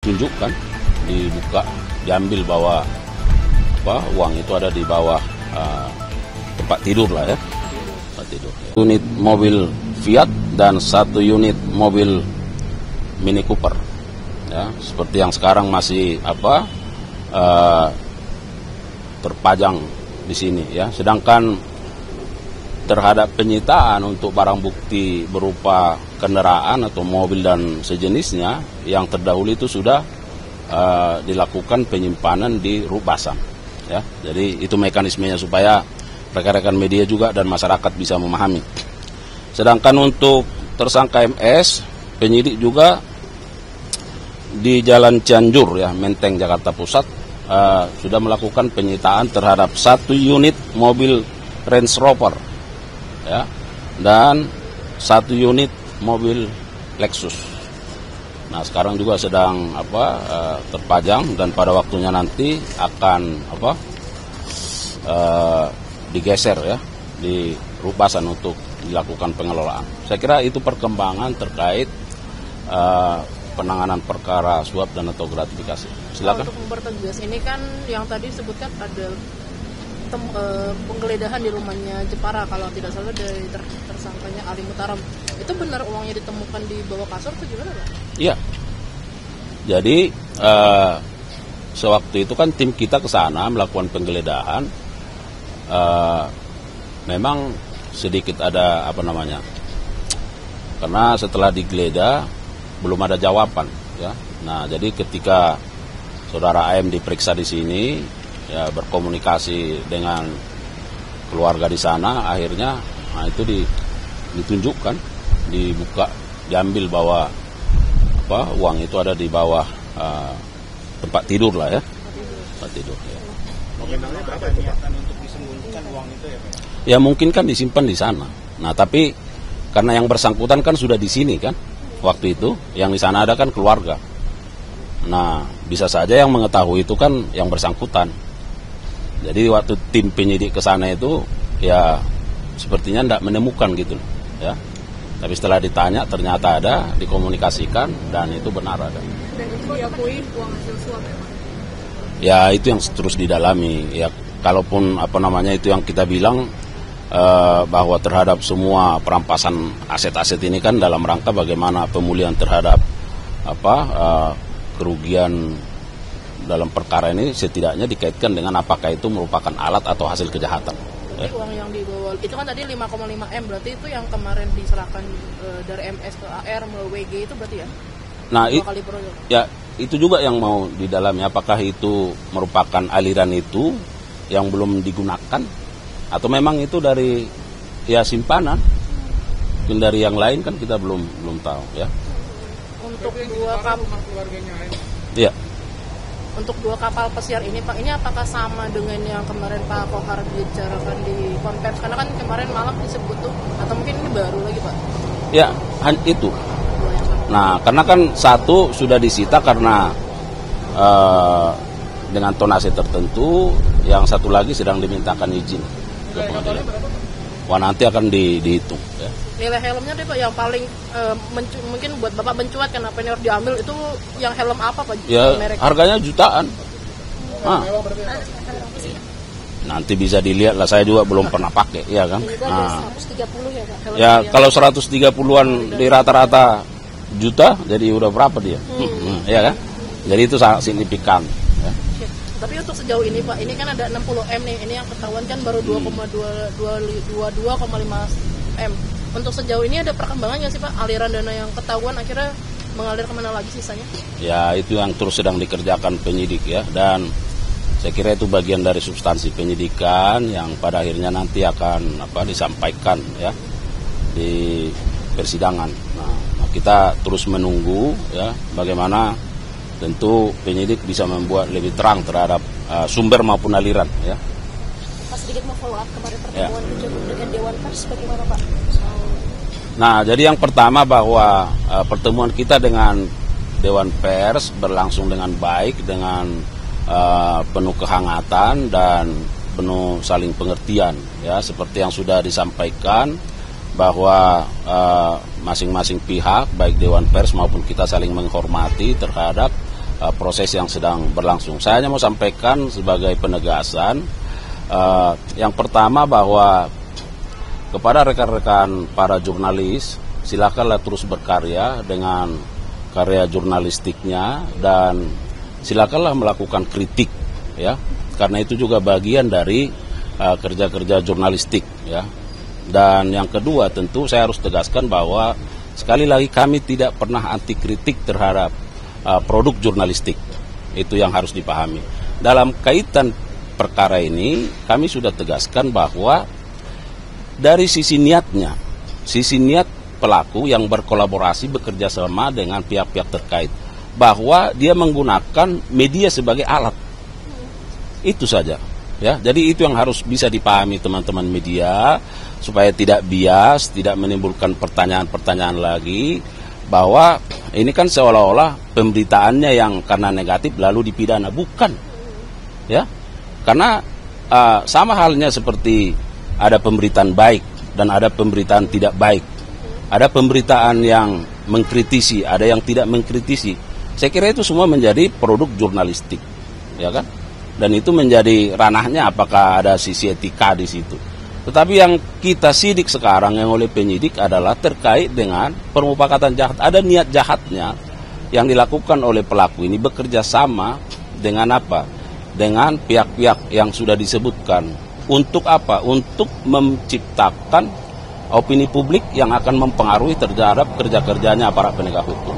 ditunjukkan, dibuka, diambil bahwa uang itu ada di bawah tempat tidur lah ya, tempat tidur. Unit mobil Fiat dan 1 unit mobil Mini Cooper, ya, seperti yang sekarang masih terpajang di sini ya. Sedangkan terhadap penyitaan untuk barang bukti berupa kendaraan atau mobil dan sejenisnya yang terdahulu itu sudah dilakukan penyimpanan di Rubasan ya. Jadi itu mekanismenya supaya rekan-rekan media juga dan masyarakat bisa memahami. Sedangkan untuk tersangka MS, penyidik juga di Jalan Cianjur ya, Menteng Jakarta Pusat sudah melakukan penyitaan terhadap 1 unit mobil Range Rover ya, dan 1 unit mobil Lexus. Nah, sekarang juga sedang terpajang dan pada waktunya nanti akan digeser ya di Rubasan untuk dilakukan pengelolaan. Saya kira itu perkembangan terkait penanganan perkara suap dan atau gratifikasi. Silakan. Untuk mempertegas, ini kan yang tadi disebutkan ada penggeledahan di rumahnya Jepara kalau tidak salah dari tersangkanya Ali Muhtaram. Itu benar uangnya ditemukan di bawah kasur atau gimana Pak? Iya. Jadi sewaktu itu kan tim kita ke sana melakukan penggeledahan. Memang sedikit ada karena setelah digeledah belum ada jawaban ya. Nah, jadi ketika saudara AM diperiksa di sini ya, berkomunikasi dengan keluarga di sana, akhirnya itu ditunjukkan, dibuka, diambil bahwa uang itu ada di bawah tempat tidur lah ya, tempat tidur ya. Nominalnya berapa itu Pak? Untuk disembunyikan uang itu ya Pak? Ya mungkin kan disimpan di sana. Nah, tapi karena yang bersangkutan kan sudah di sini kan waktu itu, yang di sana ada kan keluarga. Nah, bisa saja yang mengetahui itu kan yang bersangkutan. Jadi waktu tim penyidik ke sana itu ya sepertinya tidak menemukan gitu ya. Tapi setelah ditanya ternyata ada, dikomunikasikan dan itu benar ada. Dan itu diakui uang hasil suap ya Pak? Ya itu yang terus didalami ya. Kalaupun itu yang kita bilang bahwa terhadap semua perampasan aset-aset ini kan dalam rangka bagaimana pemulihan terhadap kerugian dalam perkara ini setidaknya dikaitkan dengan apakah itu merupakan alat atau hasil kejahatan. Jadi uang yang dibawa itu kan tadi 5,5 M, berarti itu yang kemarin diserahkan dari MS ke AR melalui WG itu berarti ya? Nah, ya itu juga yang mau didalami, apakah itu merupakan aliran itu yang belum digunakan atau memang itu dari simpanan, mungkin dari yang lain kan kita belum tahu ya. Untuk 2 kapal keluarganya iya. Untuk 2 kapal pesiar ini Pak, ini apakah sama dengan yang kemarin Pak Kohar bicarakan di konferensi? Karena kan kemarin malam disebut tuh, atau mungkin ini baru lagi Pak? Ya, itu. Nah, karena kan 1 sudah disita karena dengan tonase tertentu, yang 1 lagi sedang dimintakan izin ke pengadilan. Wah, nanti akan dihitung. Ya. Nilai helmnya deh Pak yang paling mungkin buat Bapak mencuat kenapa ini harus diambil, itu yang helm apa Pak? Ya, harganya jutaan. Nanti bisa dilihat lah, saya juga belum pernah pakai, ya kan. Nah, 130 ya Pak? Ya, kalau 130-an di rata-rata juta, jadi udah berapa dia? Ya kan? Jadi itu sangat signifikan. Ya. Tapi untuk sejauh ini Pak, ini kan ada 60 M nih, ini yang ketahuan kan baru 22,5 M. Untuk sejauh ini ada perkembangan nggak sih Pak? Aliran dana yang ketahuan akhirnya mengalir kemana lagi sisanya? Ya itu yang terus sedang dikerjakan penyidik ya, dan saya kira itu bagian dari substansi penyidikan yang pada akhirnya nanti akan disampaikan ya di persidangan. Nah, kita terus menunggu ya bagaimana tentu penyidik bisa membuat lebih terang terhadap sumber maupun aliran ya. Pak, sedikit mau follow up kemarin pertemuan dengan Dewan Pers bagaimana Pak? Nah, jadi yang pertama bahwa pertemuan kita dengan Dewan Pers berlangsung dengan baik, dengan penuh kehangatan dan penuh saling pengertian ya, seperti yang sudah disampaikan bahwa masing-masing pihak baik Dewan Pers maupun kita saling menghormati terhadap proses yang sedang berlangsung. Saya hanya mau sampaikan sebagai penegasan, yang pertama bahwa kepada rekan-rekan para jurnalis, silakanlah terus berkarya dengan karya jurnalistiknya dan silakanlah melakukan kritik, ya, karena itu juga bagian dari kerja-kerja jurnalistik, ya. Dan yang kedua tentu saya harus tegaskan bahwa sekali lagi kami tidak pernah anti kritik terhadap produk jurnalistik. Itu yang harus dipahami. Dalam kaitan perkara ini kami sudah tegaskan bahwa dari sisi niatnya, sisi niat pelaku yang berkolaborasi bekerja sama dengan pihak-pihak terkait, bahwa dia menggunakan media sebagai alat. Itu saja, ya. Jadi itu yang harus bisa dipahami teman-teman media supaya tidak bias, tidak menimbulkan pertanyaan-pertanyaan lagi bahwa ini kan seolah-olah pemberitaannya yang karena negatif lalu dipidana, bukan, ya. Karena sama halnya seperti ada pemberitaan baik dan ada pemberitaan tidak baik. Ada pemberitaan yang mengkritisi, ada yang tidak mengkritisi. Saya kira itu semua menjadi produk jurnalistik, ya kan? Dan itu menjadi ranahnya apakah ada sisi etika di situ. Tetapi yang kita sidik sekarang yang oleh penyidik adalah terkait dengan permufakatan jahat. Ada niat jahatnya yang dilakukan oleh pelaku ini bekerja sama dengan apa? Dengan pihak-pihak yang sudah disebutkan. Untuk apa? Untuk menciptakan opini publik yang akan mempengaruhi terhadap kerja-kerjanya aparat penegak hukum.